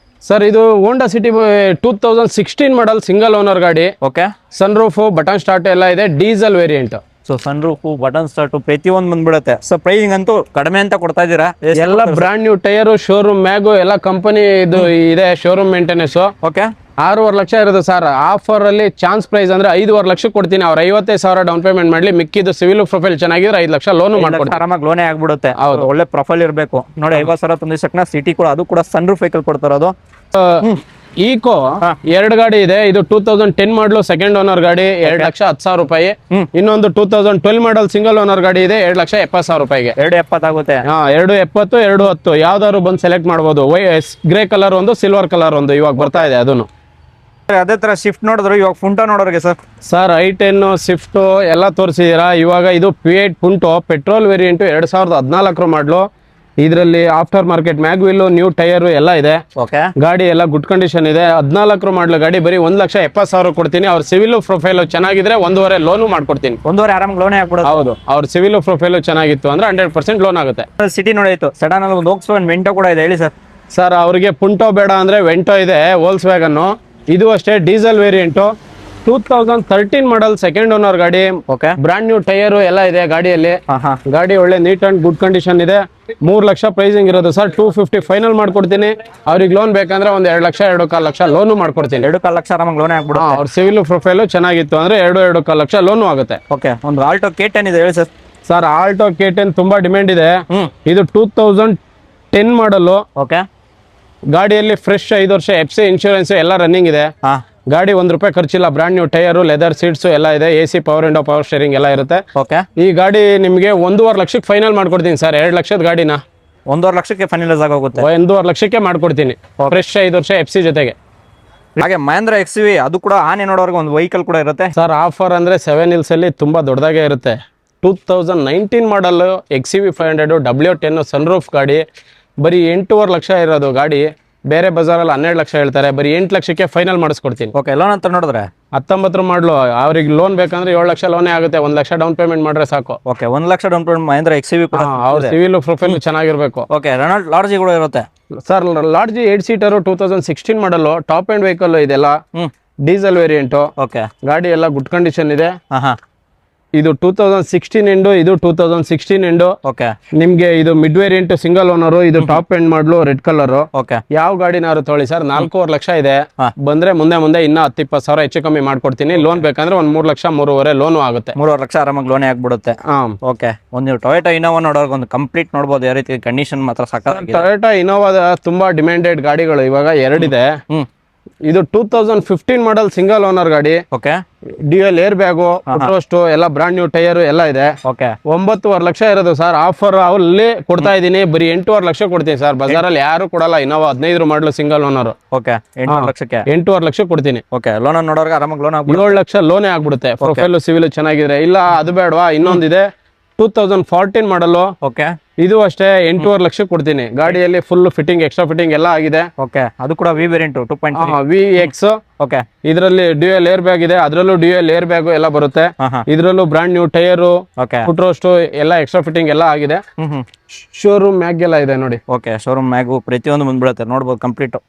ಸರ್ ಇದು Honda City 2016 model single owner ಗಾಡಿ. Okay, sun roof, button start ಎಲ್ಲ ಇದೆ. Diesel variant. So sun roof, button start ಪ್ರತಿಯೊಂದು ಬಂದ್ಬಿಡುತ್ತೆ. ಸೊ ಪ್ರೈಸಿಂಗ್ ಅಂತೂ ಕಡಿಮೆ ಅಂತ ಕೊಡ್ತಾ ಇದ್ದೀರಾ. ಎಲ್ಲ ಬ್ರಾಂಡ್ ನ್ಯೂ ಟೈರ್, ಶೋರೂಮ್ ಮ್ಯಾಗು ಎಲ್ಲ ಕಂಪನಿ ಇದು ಇದೆ. Showroom maintenance. ಓಕೆ, 6.5 ಲಕ್ಷ ಇರೋದು ಸರ್. ಆಫರ್ ಅಲ್ಲಿ ಚಾನ್ಸ್ ಪ್ರೈಸ್ ಅಂದ್ರೆ 5.5 ಲಕ್ಷ ಕೊಡ್ತೀನಿ. ಅವ್ರು 55,000 ಡೌನ್ ಪೇಮೆಂಟ್ ಮಾಡ್ಲಿ. ಮಿಕ್ಕಿದ್ದು ಸಿವಿಲ್ ಪ್ರೊಫೈಲ್ ಚೆನ್ನಾಗಿದ್ರೆ 5 ಲಕ್ಷ ಲೋನ್ ಮಾಡ್ಕೊಡ್ತೀನಿ. ಆರಾಮಾಗಿ ಲೋನೇ ಆಗ್ಬಿಡುತ್ತೆ. ಹೌದು, ಒಳ್ಳೆ ಪ್ರೊಫೈಲ್ ಇರಬೇಕು ನೋಡಿ. 50,000 ತಂದಿಸಕ್ನ ಸಿಟಿ ಕೂಡ, ಅದು ಕೂಡ ಸನ್ ರೂಫ್ ವೆಹಿಕಲ್ ಕೊಡ್ತಾರದು. ಈಕೋ ಎರಡು ಗಾಡಿ ಇದೆ. ಇದು 2010 ಮಾಡಲು ಸೆಕೆಂಡ್ ಓನರ್ ಗಾಡಿ, 2,10,000 ರೂಪಾಯಿ. ಇನ್ನೊಂದು 2012 ಮಾಡಲ್ ಸಿಂಗಲ್ ಓನರ್ ಗಾಡಿ ಇದೆ, 2,70,000 ರೂಪಾಯಿಗೆ. 270 ಆಗುತ್ತೆ. 270, 210 ಯಾವ್ದಾದ್ರು ಬಂದು ಸೆಲೆಕ್ಟ್ ಮಾಡಬಹುದು. ಗ್ರೇ ಕಲರ್ ಒಂದು, ಸಿಲ್ವರ್ ಕಲರ್ ಒಂದು ಇವಾಗ ಬರ್ತಾ ಇದೆ. ಅದನ್ನು ಅದೇ ತರ ಶಿಫ್ಟ್ ನೋಡಿದ್ರು, ಇವಾಗ ಫುಂಟೋ ನೋಡೋರಿಗೆ ಸರ್ i10 ಸ್ವಿಫ್ಟ್ ಎಲ್ಲ ತೋರಿಸಿದೀರಾ. ಇವಾಗ ಇದು P8 ಪುಂಟೋ ಪೆಟ್ರೋಲ್ ವೇರಿಯಂಟ್ 2014 ಮಾಡಲು. ಇದರಲ್ಲಿ after market mag wheel, new tyre ಎಲ್ಲ ಇದೆ. ಗಾಡಿ ಎಲ್ಲ ಗುಡ್ ಕಂಡೀಷನ್ ಇದೆ. 14 ಮಾಡಲು ಗಾಡಿ ಬರೀ 1,70,000 ಕೊಡ್ತೀನಿ. ಅವ್ರ ಸಿವಿಲ್ ಪ್ರೊಫೈಲ್ ಚೆನ್ನಾಗಿದ್ರೆ 1.5 ಲೋನು ಮಾಡ್ಕೊಡ್ತೀನಿ. 1.5 ಆರಾಮಾಗಿ ಲೋನೇ ಹಾಕ್ಬಿಡೋದು. ಹೌದು, ಅವ್ರ ಸಿವಿಲ್ ಪ್ರೊಫೈಲ್ ಚೆನ್ನಾಗಿತ್ತು ಅಂದ್ರೆ 100% ಲೋನ್ ಆಗುತ್ತೆ. ಸಿಟಿ ನೋಡಾಯ್ತು, ಸಡನ್ ಅಲ್ಲಿ ಒಂದು Volkswagen ವೆಂಟೋ ಕೂಡ ಇದೆ. ಹೇಳಿ ಸರ್ ಅವ್ರಿಗೆ ಪುಂಟೋ ಬೇಡ ಅಂದ್ರೆ ವೆಂಟೋ ಇದೆ, ವೋಲ್ಸ್ ವ್ಯಾಗನ್. ಇದು ಅಷ್ಟೇ diesel variant, 2013 model second owner ಗಾಡಿ. ಬ್ರಾಂಡ್ ನ್ಯೂ ಟೈರ್ ಎಲ್ಲ ಇದೆ ಗಾಡಿಯಲ್ಲಿ. ಗಾಡಿ ಒಳ್ಳೆ ನೀಟ್ ಅಂಡ್ ಗುಡ್ ಕಂಡೀಷನ್ ಇದೆ. 3 ಲಕ್ಷ ಪ್ರೈಸಿಂಗ್ ಇರೋದು ಸರ್. 250 ಫೈನಲ್ ಮಾಡ್ಕೊಡ್ತೀನಿ. ಅವ್ರಿಗೆ ಲೋನ್ ಬೇಕಂದ್ರೆ ಒಂದು 2 ಲಕ್ಷ 2.25 ಲಕ್ಷ ಲೋನು ಮಾಡ್ಕೊಡ್ತೀನಿ. 2.25 ಲಕ್ಷ ಆರಾಮಾಗಿ ಲೋನ್ ಆಗ್ಬಿಡು. ಅವ್ರ ಸಿವಿಲ್ ಪ್ರೊಫೈಲ್ ಚೆನ್ನಾಗಿತ್ತು ಅಂದ್ರೆ 2.25 ಲಕ್ಷ ಲೋನು ಆಗುತ್ತೆ. ಒಂದು ಆಲ್ಟೋ K10 ಇದೆ. ಹೇಳಿ ಸರ್ ಆಲ್ಟೋ K10 ತುಂಬಾ ಡಿಮ್ಯಾಂಡ್ ಇದೆ. ಇದು 2010 ಮಾಡಲು. ಗಾಡಿಯಲ್ಲಿ ಫ್ರೆಶ್ 5 ವರ್ಷ FC ಇನ್ಶೂರೆನ್ಸ್ ಎಲ್ಲ ರನ್ನಿಂಗ್ ಇದೆ. ಗಾಡಿ ₹1 ಖರ್ಚಿಲ್ಲ. Brand new tyre, leather seats ಎಲ್ಲ ಇದೆ. AC power window, power steering ಎಲ್ಲ ಇರುತ್ತೆ. ಈ ಗಾಡಿ ನಿಮಗೆ 1.5 ಲಕ್ಷಕ್ಕೆ ಫೈನಲ್ ಮಾಡ್ಕೊಡ್ತೀನಿ ಸರ್. 2 ಲಕ್ಷದ ಗಾಡಿನ 1.5 ಲಕ್ಷಕ್ಕೆ ಫೈನಲ್ಸ್ ಆಗೋಗುತ್ತೆ. 1.5 ಲಕ್ಷಕ್ಕೆ ಮಾಡ್ಕೊಡ್ತೀನಿ, ಫ್ರೆಶ್ 5 ವರ್ಷ FC ಜೊತೆಗೆ. ಹಾಗೆ ಮಹೇಂದ್ರ XUV ಅದು ಕೂಡ ಆನೆ ನೋಡೋರ್ಗೆ ಒಂದು ವೆಹಿಕಲ್ ಕೂಡ ಇರುತ್ತೆ ಸರ್. ಆಫರ್ ಅಂದ್ರೆ 7 Hills ಅಲ್ಲಿ ತುಂಬಾ ದೊಡ್ಡದಾಗೆ ಇರುತ್ತೆ. 2019 ಮಾಡಲ್ XUV 500 W10 ಸನ್ರೂಫ್ ಗಾಡಿ, ಬರೀ 8.5 ಲಕ್ಷ ಇರೋದು ಗಾಡಿ. ಬೇರೆ ಬಜಾರಲ್ಲಿ 12 ಲಕ್ಷ ಹೇಳ್ತಾರೆ, ಬರೀ 8 ಲಕ್ಷಕ್ಕೆ ಫೈನಲ್ ಮಾಡಿಸ್ಕೊಡ್ತೀನಿ. ಲೋನ್ ಅಂತ ನೋಡಿದ್ರೆ 19 ಮಾಡಲು ಅವ್ರಿಗೆ ಲೋನ್ ಬೇಕಂದ್ರೆ 7 ಲಕ್ಷ ಲೋನೇ ಆಗುತ್ತೆ. 1 ಲಕ್ಷ ಡೌನ್ ಪೇಮೆಂಟ್ ಮಾಡ್ರೆ ಸಾಕು. 1 lakh down payment Mahindra XUV ಕೂಡ. ಅವ್ರ ಸಿವಿಲ್ ಪ್ರೊಫೈಲ್ ಚೆನ್ನಾಗಿರ್ಬೇಕು. ರೆನಾಲ್ಟ್ ಲಾಡ್ಜಿ ಕೂಡ ಇರುತ್ತೆ ಸರ್. ಲಾಡ್ಜಿ 8 ಸೀಟರು 2016 ಮಾಡಲು, ಟಾಪ್ ಅಂಡ್ ವೆಹಿಕಲ್ ಇದೆಲ್ಲ, ಡೀಸೆಲ್ ವೇರಿಯಂಟು. ಗಾಡಿ ಎಲ್ಲ ಗುಡ್ ಕಂಡೀಷನ್ ಇದೆ. ಇದು 2016 ಎಂಡು, ಇದು 2016 ಎಂಡು. ನಿಮ್ಗೆ ಇದು ಮಿಡ್ ವೇರಿಯಂಟ್ ಸಿಂಗಲ್ ಓನರ್. ಇದು ಟಾಪ್ ಎಂಡ್ ಮಾಡಲು, ರೆಡ್ ಕಲರ್. ಯಾವ ಗಾಡಿನಾರು ತೊಳಿ ಸರ್. 4.5 ಲಕ್ಷ ಇದೆ. ಬಂದ್ರೆ ಮುಂದೆ ಇನ್ನ 10-20 ಸಾವಿರ ಹೆಚ್ಚು ಕಮ್ಮಿ ಮಾಡ್ಕೊಡ್ತೀನಿ. ಲೋನ್ ಬೇಕಂದ್ರೆ 3 ಲಕ್ಷ 3.5 ಲೋನು ಆಗುತ್ತೆ. 3.5 ಲಕ್ಷ ಆರಾಮಾಗಿ ಲೋನೇ ಆಗ್ಬಿಡುತ್ತೆ. ಒಂದು ಟೊಯೋಟಾ ಇನೋವಾ ನೋಡೋರ್ಗೆ ಒಂದು ಕಂಪ್ಲೀಟ್ ನೋಡ್ಬೋದು. ಯಾವ ರೀತಿ ಕಂಡೀಷನ್ ಮಾತ್ರ ಸಾಕಾಗಿದೆ. ಟೊಯೋಟಾ ಇನೋವಾದ ತುಂಬಾ ಡಿಮ್ಯಾಂಡೆಡ್ ಗಾಡಿಗಳು ಇವಾಗ 2 ಇದೆ. ಇದು 2015 ಮಾಡಲ್ ಸಿಂಗಲ್ ಓನರ್ ಗಾಡಿ. ಡ್ಯೂಯಲ್ ಏರ್ ಬ್ಯಾಗು, ಫುಟ್ರೋಸ್ಟ್ ಎಲ್ಲ, ಬ್ರಾಂಡ್ ನ್ಯೂ ಟೈರ್ ಎಲ್ಲ ಇದೆ. 9.5 ಲಕ್ಷ ಇರೋದು ಸರ್. ಆಫರ್ ಅಲ್ಲಿ ಕೊಡ್ತಾ ಇದೀನಿ, ಬರೀ 8.5 ಲಕ್ಷ ಕೊಡ್ತೀನಿ ಸರ್. ಬಜಾರಲ್ಲಿ ಯಾರು ಕೊಡಲ್ಲ. ಇನೋವಾ 15 ಮಾಡಲು ಸಿಂಗಲ್ ಓನರ್. 8.5 ಲಕ್ಷ ಕೊಡ್ತೀನಿ. ಲೋನ್ ನೋಡೋರ್ಗೆ ಆರಾಮಾಗಿ ಲೋನ್ 7 ಲಕ್ಷ ಲೋನೇ ಆಗ್ಬಿಡುತ್ತೆ. ಪ್ರೊಫೈಲ್ ಸಿವಿಲ್ ಚೆನ್ನಾಗಿದ್ರೆ. ಇಲ್ಲ ಅದು ಬೇಡವಾ, ಇನ್ನೊಂದಿದೆ 2014 ಮಾಡಲು. ಇದು ಅಷ್ಟೇ 8.5 ಲಕ್ಷ ಕೊಡ್ತೀನಿ. ಗಾಡಿಯಲ್ಲಿ ಫುಲ್ ಫಿಟ್ಟಿಂಗ್, ಎಕ್ಸ್ಟ್ರಾ ಫಿಟ್ಟಿಂಗ್ ಎಲ್ಲ ಆಗಿದೆ. ಅದು ಕೂಡ ವಿ ವೇರಿಯಂಟ್ 2.5 VX. ಇದರಲ್ಲಿ ಡ್ಯೂಯಲ್ ಏರ್ ಬ್ಯಾಗ್ ಇದೆ, ಅದರಲ್ಲೂ ಡ್ಯೂಯಲ್ ಏರ್ ಬ್ಯಾಗ್ ಎಲ್ಲ ಬರುತ್ತೆ. ಇದರಲ್ಲೂ ಬ್ರಾಂಡ್ ನ್ಯೂ ಟೈರ್, ಫುಟ್ರೋಸ್ಟ್ ಎಲ್ಲ ಎಕ್ಸ್ಟ್ರಾ ಫಿಟ್ಟಿಂಗ್ ಎಲ್ಲ ಆಗಿದೆ. ಶೋರೂಮ್ ಮ್ಯಾಗ್ ಎಲ್ಲ ಇದೆ ನೋಡಿ. ಶೋರೂಮ್ ಮ್ಯಾಗು ಪ್ರತಿಯೊಂದು ಬಂದ್ಬಿಡುತ್ತೆ, ನೋಡ್ಬೋದು ಕಂಪ್ಲೀಟ್.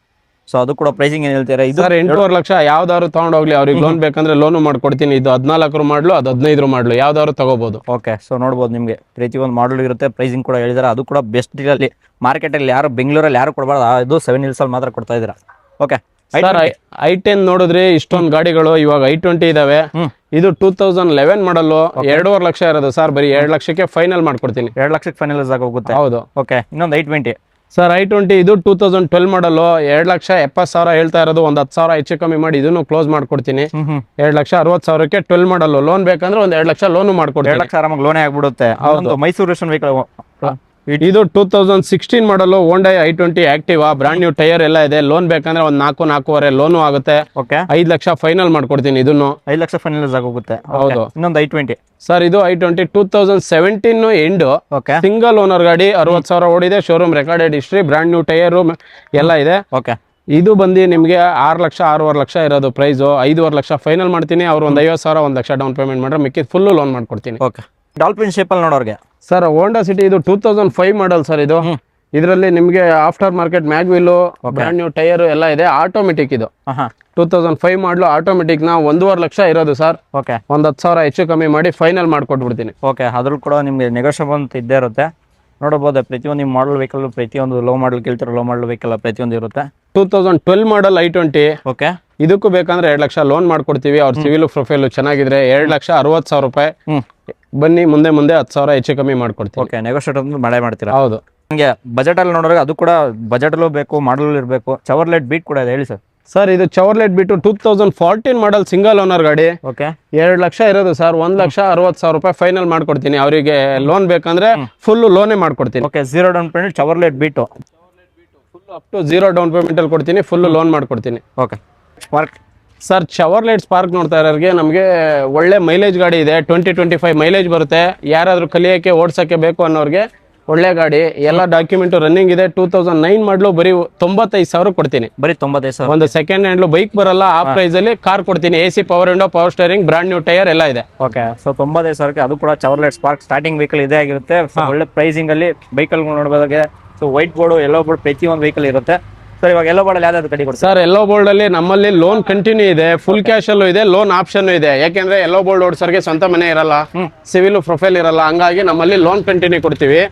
ಸೊ ಅದು ಕೂಡ ಪ್ರೈಸಿಂಗ್ ಏನ್ ಹೇಳ್ತೀರಾ? ಇದು 8.5 ಲಕ್ಷ. ಯಾವ್ದಾದ್ರು ತಗೊಂಡೋಗ್ಲಿ, ಅವ್ರಿಗೆ ಲೋನ್ ಬೇಕಂದ್ರೆ ಲೋನು ಮಾಡ್ಕೊಡ್ತೀನಿ. ಇದು 14 ಮಾಡಲು, ಅದು 15 ಮಾಡಲು, ಯಾವ್ದಾದ್ರು ತಗೋಬಹುದು. ಸೊ ನೋಡ್ಬೋದು, ನಿಮಗೆ ಪ್ರತಿಯೊಂದು ಮಾಡಲ್ ಇರುತ್ತೆ. ಪ್ರೈಸಿಂಗ್ ಕೂಡ ಹೇಳಿದಾರೆ. ಅದು ಕೂಡ ಬೆಸ್ಟ್ ಡೀಲಲ್ಲಿ ಮಾರ್ಕೆಟಲ್ಲಿ ಯಾರು ಬೆಂಗಳೂರಲ್ಲಿ ಯಾರು ಕೊಡಬಾರ್ದು. ಅದು 7 Hills ಅಲ್ಲಿ ಮಾತ್ರ ಕೊಡ್ತಾ ಇದ್ದೀರಾ. ಸರ್ i10 ನೋಡಿದ್ರೆ ಇಷ್ಟೊಂದು ಗಾಡಿಗಳು ಇವಾಗ i20 ಇದಾವೆ. ಇದು 2011 ಮಾಡಲು, 2.5 ಲಕ್ಷ ಇರೋದು ಸರ್. ಬರೀ 2 ಲಕ್ಷಕ್ಕೆ ಫೈನಲ್ ಮಾಡ್ಕೊಡ್ತೀನಿ. 2 ಲಕ್ಷಕ್ಕೆ ಫೈನಲ್ ಆಗೋಗುತ್ತೆ. ಹೌದು. ಇನ್ನೊಂದು i20 ಸರ್. i20 ಇದು 2012 ಮಾಡಲು, 2,70,000 ಹೇಳ್ತಾ ಇರೋದು. ಒಂದು 10,000 ಹೆಚ್ಚು ಕಮ್ಮಿ ಮಾಡಿ ಇದನ್ನು ಕ್ಲೋಸ್ ಮಾಡ್ಕೊಡ್ತೀನಿ. 2,60,000ಕ್ಕೆ 12 ಮಾಡಲು. ಲೋನ್ ಬೇಕಂದ್ರೆ ಒಂದು 2 ಲಕ್ಷ ಲೋನು ಮಾಡ್ಕೊಡ್ತೀನಿ. 2 ಲಕ್ಷ ಆರಾಮಾಗಿ ಲೋನೇ ಆಗ್ಬಿಡುತ್ತೆ. Mysuru ration vehicle. ಇದು 2016 ಮಾಡಲು, Honda i20 Activa, brand new tyre ಎಲ್ಲ ಇದೆ. ಲೋನ್ ಬೇಕಂದ್ರೆ ಒಂದು 4-4.5 ಲೋನು ಆಗುತ್ತೆ. 5 ಲಕ್ಷ ಫೈನಲ್ ಮಾಡ್ಕೊಡ್ತೀನಿ. ಇದನ್ನು 5 ಲಕ್ಷ ಫೈನಲ್ ಆಗೋಗುತ್ತೆ. ಹೌದು. ಇನ್ನೊಂದು i20 ಸರ್. ಇದು i20 2017 ಎಂಡ್, ಸಿಂಗಲ್ ಓನರ್ ಗಾಡಿ. 60,000 ಓಡಿದೆ. Showroom recorded history, brand new tyre ಎಲ್ಲ ಇದೆ. ಇದು ಬಂದು ನಿಮಗೆ 6 ಲಕ್ಷ 6.5 ಲಕ್ಷ ಇರೋದು ಪ್ರೈಸು. 5.5 ಲಕ್ಷ ಫೈನಲ್ ಮಾಡ್ತೀನಿ. ಅವ್ರು ಒಂದು 50,000 1 ಲಕ್ಷ ಡೌನ್ ಪೇಮೆಂಟ್ ಮಾಡ್ರೆ ಮಿಕ್ಕಿದ ಫುಲ್ ಲೋನ್ ಮಾಡ್ಕೊಡ್ತೀನಿ. ಡಾಲ್ಫಿನ್ ಶೇಪಲ್ಲಿ ನೋಡೋರ್ಗೆ ಸರ್, ಹೋಂಡಾ ಸಿಟಿ ಇದು 2005 ಮಾಡಲ್ ಸರ್. ಇದು ಇದರಲ್ಲಿ ನಿಮಗೆ after market mag wheel, brand new tyre ಎಲ್ಲ ಇದೆ. ಆಟೋಮೆಟಿಕ್ ಇದು 2005 ಮಾಡಲು, ಆಟೋಮೆಟಿಕ್ ನ 1.5 ಲಕ್ಷ ಇರೋದು ಸರ್. ಒಂದು 10,000 ಹೆಚ್ಚು ಕಮ್ಮಿ ಮಾಡಿ ಫೈನಲ್ ಮಾಡ್ಕೊಟ್ಬಿಡ್ತೀನಿ. ಅದ್ರಲ್ಲಿ ಕೂಡ ನಿಮಗೆ ನೆಗೋಷಿಯಬಲ್ ಅಂತ ಇದ್ದೇ ಇರುತ್ತೆ. ನೋಡಬಹುದು ಪ್ರತಿಯೊಂದು ನಿಮ್ಮ ಮಾಡಲ್ ವೆಹಿಕಲ್, ಪ್ರತಿಯೊಂದು ಲೋ ಮಾಡಲ್ ಕೇಳ್ತಿರೋ ಲೋ ಮಾಡಲ್ ವೆಹಿಕಲ್ ಪ್ರತಿಯೊಂದು ಇರುತ್ತೆ. 2012 ಮಾಡಲ್ i20. ಇದಕ್ಕೂ ಬೇಕಂದ್ರೆ 2 ಲಕ್ಷ ಲೋನ್ ಮಾಡ್ಕೊಡ್ತೀವಿ. ಅವ್ರ ಸಿವಿಲ್ ಪ್ರೊಫೈಲ್ ಚೆನ್ನಾಗಿದ್ರೆ 2,60,000 ರೂಪಾಯಿ. ಬನ್ನಿ, ಮುಂದೆ 10,000 ಹೆಚ್ಚು ಕಮ್ಮಿ ಮಾಡ್ಕೊಡ್ತೀವಿ. ನೆಗೋಷಿಯೇಟ್ ಮಾಡೇ ಮಾಡ್ತೀರಾ? ಹೌದು. ನಿಮಗೆ ಬಜೆಟ್ ಅಲ್ಲಿ ನೋಡಿದ್ರೆ ಅದು ಕೂಡ ಬಜೆಟ್ ಅಲ್ಲೂ ಬೇಕು, ಮಾಡಲ್ ಇರಬೇಕು. ಚವರ್ಲೆಟ್ ಬೀಟ್ ಕೂಡ ಇದೆ. ಹೇಳಿ ಸರ್. ಸರ್ ಇದು ಚವರ್ಲೆಟ್ ಬಿಟ್ಟು 2014 ಮಾಡಲ್ ಸಿಂಗಲ್ ಓನರ್ ಗಾಡಿ, ಓಕೆ 2 ಲಕ್ಷ ಇರೋದು ಸರ್. 1,60,000 ರೂಪಾಯಿ ಫೈನಲ್ ಮಾಡ್ಕೊಡ್ತೀನಿ. ಅವರಿಗೆ ಲೋನ್ ಬೇಕಂದ್ರೆ ಫುಲ್ ಲೋನೇ ಮಾಡ್ಕೊಡ್ತೀನಿ. ಓಕೆ, 0 ಡೌನ್ ಪೇಮೆಂಟ್ ಚವರ್ಲೆಟ್ ಬಿಟ್ಟು full up to 0 down payment ಅಲ್ಲಿ ಕೊಡ್ತೀನಿ, ಫುಲ್ ಲೋನ್ ಮಾಡ್ಕೊಡ್ತೀನಿ. Okay. Spark sir Chevrolet Spark ನೋಡ್ತಾ ಇರೋರಿಗೆ ನಮಗೆ ಒಳ್ಳೆ ಮೈಲೇಜ್ ಗಾಡಿ ಇದೆ. 20-25 ಮೈಲೇಜ್ ಬರುತ್ತೆ. ಯಾರಾದ್ರೂ ಕಲಿಯೋಕ್ಕೆ ಓಡ್ಸೋಕ್ಕೆ ಬೇಕು ಅನ್ನೋರಿಗೆ ಒಳ್ಳೆ ಗಾಡಿ. ಎಲ್ಲ ಡಾಕ್ಯುಮೆಂಟ್ ರನ್ನಿಂಗ್ ಇದೆ. 2009 ಮಾಡಲು ಬರೀ 95,000 ಕೊಡ್ತೀನಿ. ಬರೀ 95,000. ಒಂದು ಸೆಕೆಂಡ್ ಹ್ಯಾಂಡ್ ಬೈಕ್ ಬರಲ್ಲ, ಆ ಪ್ರೈಸ್ ಅಲ್ಲಿ ಕಾರ್ ಕೊಡ್ತೀನಿ. AC power window, power steering, brand new tyre ಎಲ್ಲ ಇದೆ. ಓಕೆ, ಸೊ 95,000ಕ್ಕೆ ಅದು ಕೂಡ ಚವರ್ಲೆಟ್ ಸ್ಪಾರ್ಕ್ ಸ್ಟಾರ್ಟಿಂಗ್ ವೆಹಿಕಲ್ ಇದೇ ಆಗಿರುತ್ತೆ. ಒಳ್ಳೆ ಪ್ರೈಸಿಂಗ್ ಅಲ್ಲಿ ವೆಹಿಕಲ್ ನೋಡಬಹುದಾಗೆ. So white board, yellow board ಪ್ರತಿ ಒಂದು ವೆಹಿಕಲ್ ಇರುತ್ತೆ. ಸರ್ ಇವಾಗ ಯೆಲ್ಲೋ ಬೋರ್ಡ್ ಅಲ್ಲಿ ಯಾವ್ದಾದ್ರು ಗಾಡಿ ಕೊಡ್ತಾರೆ? ಸರ್ ಯೆಲ್ಲೋ ಬೋರ್ಡ್ ಅಲ್ಲಿ ನಮ್ಮಲ್ಲಿ ಲೋನ್ ಕಂಟಿನ್ಯೂ ಇದೆ, ಫುಲ್ ಕ್ಯಾಶ್ ಅಲ್ಲೂ ಇದೆ, ಲೋನ್ ಆಪ್ಷನ್ ಇದೆ. ಯಾಕೆಂದ್ರೆ ಯೆಲ್ಲೋ ಬೋರ್ಡ್ ಓಡಿಸೋರಿಗೆ ಸ್ವಂತ ಮನೆ ಇರಲ್ಲ, ಸಿವಿಲ್ ಪ್ರೊಫೈಲ್ ಇರಲ್ಲ. ಹಂಗಾಗಿ ನಮ್ಮಲ್ಲಿ ಲೋನ್ ಕಂಟಿನ್ಯೂ ಕೊಡ್ತೀವಿ.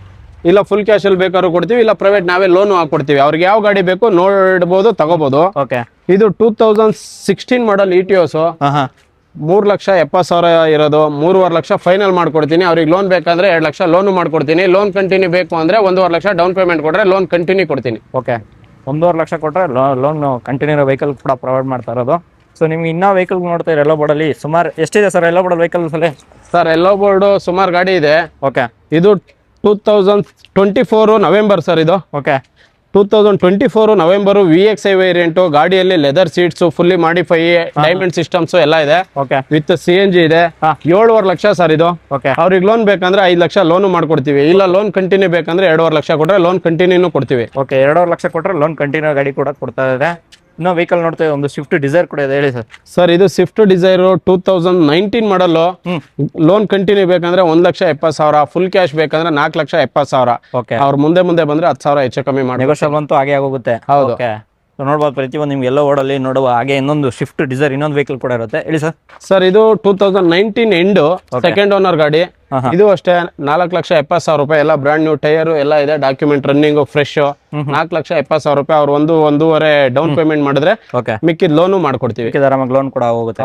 ಇಲ್ಲ ಫುಲ್ ಕ್ಯಾಶ್ ಅಲ್ಲಿ ಬೇಕಾದ್ರೂ ಕೊಡ್ತೀವಿ, ಇಲ್ಲ ಪ್ರೈವೇಟ್ ನಾವೇ ಲೋನ್ ಹಾಕೊಡ್ತೀವಿ. ಅವ್ರಿಗೆ ಯಾವ ಗಾಡಿ ಬೇಕು ನೋಡ್ಬೋದು, ತಗೋಬಹುದು. ಓಕೆ, ಇದು 2016 ಮಾಡಲ್ ETOS, 3,70,000 ಇರೋದು. 3.5 ಲಕ್ಷ ಫೈನಲ್ ಮಾಡ್ಕೊಡ್ತೀನಿ. ಅವ್ರಿಗೆ ಲೋನ್ ಬೇಕಂದ್ರೆ 2 ಲಕ್ಷ ಲೋನ್ ಮಾಡ್ಕೊಡ್ತೀನಿ. ಲೋನ್ ಕಂಟಿನ್ಯೂ ಬೇಕು ಅಂದ್ರೆ 1.5 ಲಕ್ಷ ಡೌನ್ ಪೇಮೆಂಟ್ ಕೊಟ್ರೆ ಲೋನ್ ಕಂಟಿನ್ಯೂ ಕೊಡ್ತೀನಿ. ಓಕೆ, 1.5 ಲಕ್ಷ ಕೊಟ್ಟರೆ ಲೋನ್ ಕಂಟಿನ್ಯೂ ವೆಹಿಕಲ್ ಕೂಡ ಪ್ರೊವೈಡ್ ಮಾಡ್ತಾ ಇರೋದು. ಸೊ ನಿಮ್ಗೆ ಇನ್ನೂ ವೆಹಿಕಲ್ ನೋಡ್ತಾ ಯೆಲ್ಲೋ ಬೋರ್ಡಲ್ಲಿ ಸುಮಾರು ಎಷ್ಟಿದೆ ಸರ್ ಯೆಲ್ಲೋ ಬೋರ್ಡ್ ವೆಹಿಕಲ್ಸ್ ಅಲ್ಲಿ? ಸರ್ ಯೆಲ್ಲೋ ಬೋರ್ಡ್ ಸುಮಾರು ಗಾಡಿ ಇದೆ. ಓಕೆ, ಇದು 2024 ನವೆಂಬರ್ ಸರ್. ಇದು ಓಕೆ 2024 ನವೆಂಬರ್ VXI ವೇರಿಯಂಟ್. ಗಾಡಿಯಲ್ಲಿ leather seats, fully modify, diamond systems ಎಲ್ಲ ಇದೆ. ಓಕೆ, ವಿತ್ CNG ಇದೆ. 7.5 ಲಕ್ಷ ಸರ್ ಇದು. ಓಕೆ, ಅವ್ರಿಗೆ ಲೋನ್ ಬೇಕಂದ್ರೆ 5 ಲಕ್ಷ ಲೋನ್ ಮಾಡ್ಕೊಡ್ತೀವಿ. ಇಲ್ಲ ಲೋನ್ ಕಂಟಿನ್ಯೂ ಬೇಕಂದ್ರೆ 2.5 ಲಕ್ಷ ಕೊಟ್ರೆ ಲೋನ್ ಕಂಟಿನ್ಯೂ ಕೊಡ್ತೀವಿ. ಓಕೆ, 2.5 ಲಕ್ಷ ಕೊಟ್ಟರೆ ಲೋನ್ ಕಂಟಿನ್ಯೂ ಗಾಡಿ ಕೂಡ ಕೊಡ್ತಾ ಇದೆ. ಇನ್ನೂ ವೆಹಿಕಲ್ ನೋಡ್ತಾ ಒಂದು ಸ್ವಿಫ್ಟ್ ಡಿಸೈರ್ ಕೂಡ ಇದೆ, ಹೇಳಿ ಸರ್. ಸರ್ ಇದು ಸ್ವಿಫ್ಟ್ ಡಿಸೈರ್ 2019 ಮಾಡಲ್. ಲೋನ್ ಕಂಟಿನ್ಯೂ ಬೇಕಂದ್ರೆ 1,70,000, ಫುಲ್ ಕ್ಯಾಶ್ ಬೇಕಂದ್ರೆ 4,70,000. ಓಕೆ, ಅವ್ರ ಮುಂದೆ ಬಂದ್ರೆ 10,000 ಹೆಚ್ಚು ಕಮ್ಮಿ ಮಾಡಿ ನೆಗೋಷಿಯಬಲ್ ಅಂತೂ ಹಾಗೆ ಆಗೋಗುತ್ತೆ. ಹೌದು. ಓಕೆ, ಸೊ ನೋಡ್ಬೋದು ಪ್ರತಿಯೊಂದು ನಿಮ್ಗೆ ಎಲ್ಲೋ ಓಡಲ್ಲಿ ನೋಡುವ ಹಾಗೆ ಇನ್ನೊಂದು ಸ್ವಿಫ್ಟ್ ಡಿಸೈರ್ ಇನ್ನೊಂದು ವೆಹಿಕಲ್ ಕೂಡ ಇರುತ್ತೆ, ಹೇಳಿ ಸರ್. ಸರ್ ಇದು 2019 ಎಂಡ್, ಸೆಕೆಂಡ್ ಓನರ್ ಗಾಡಿ. ಇದು ಅಷ್ಟೇ 4,70,000 ರೂಪಾಯಿ. ಎಲ್ಲ ಬ್ರಾಂಡ್ ನ್ಯೂ ಟೈರ್ ಎಲ್ಲ ಇದೆ, ಡಾಕ್ಯುಮೆಂಟ್ ರನ್ನಿಂಗ್ ಫ್ರೆಶ್. 4,70,000 ರೂಪಾಯಿ. ಅವ್ರು 1.5 ಡೌನ್ ಪೇಮೆಂಟ್ ಮಾಡಿದ್ರೆ ಓಕೆ ಮಿಕ್ಕಿದ ಲೋನು ಮಾಡ್ಕೊಡ್ತೀವಿ. ಆರಾಮಾಗಿ ಲೋನ್ ಕೂಡ ಹೋಗುತ್ತೆ.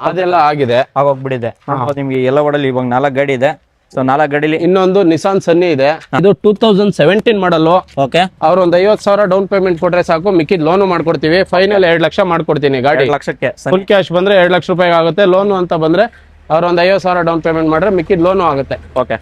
ಅದೆಲ್ಲ ಆಗಿದೆ, ಆಗೋಗ್ಬಿಟ್ಟಿದೆ. ನಿಮ್ಗೆ ಎಲ್ಲೋ ಓಡಲ್ಲಿ ಇವಾಗ 4 ಗಾಡಿ ಇದೆ. ಸೊ 4 ಗಾಡಿಲಿ ಇನ್ನೊಂದು ನಿಸಾನ್ ಸನ್ನಿ ಇದೆ. ಇದು 2017 ಮಾಡಲ್. ಓಕೆ, ಅವ್ರು 50,000 ಡೌನ್ ಪೇಮೆಂಟ್ ಕೊಟ್ರೆ ಸಾಕು, ಮಿಕ್ಕಿದ ಲೋನು ಮಾಡ್ಕೊಡ್ತೀವಿ. ಫೈನಲ್ 2 ಲಕ್ಷ ಮಾಡ್ಕೊಡ್ತೀನಿ. ಗಾಡಿ 2 ಲಕ್ಷಕ್ಕೆ ಫುಲ್ ಕ್ಯಾಶ್ ಬಂದ್ರೆ 2 ಲಕ್ಷ ರೂಪಾಯಿ ಆಗುತ್ತೆ. ಲೋನು ಅಂತ ಬಂದ್ರೆ ಅವ್ರು 50,000 ಡೌನ್ ಪೇಮೆಂಟ್ ಮಾಡ್ರೆ ಮಿಕ್ಕಿದ ಲೋನು ಆಗುತ್ತೆ. ಓಕೆ.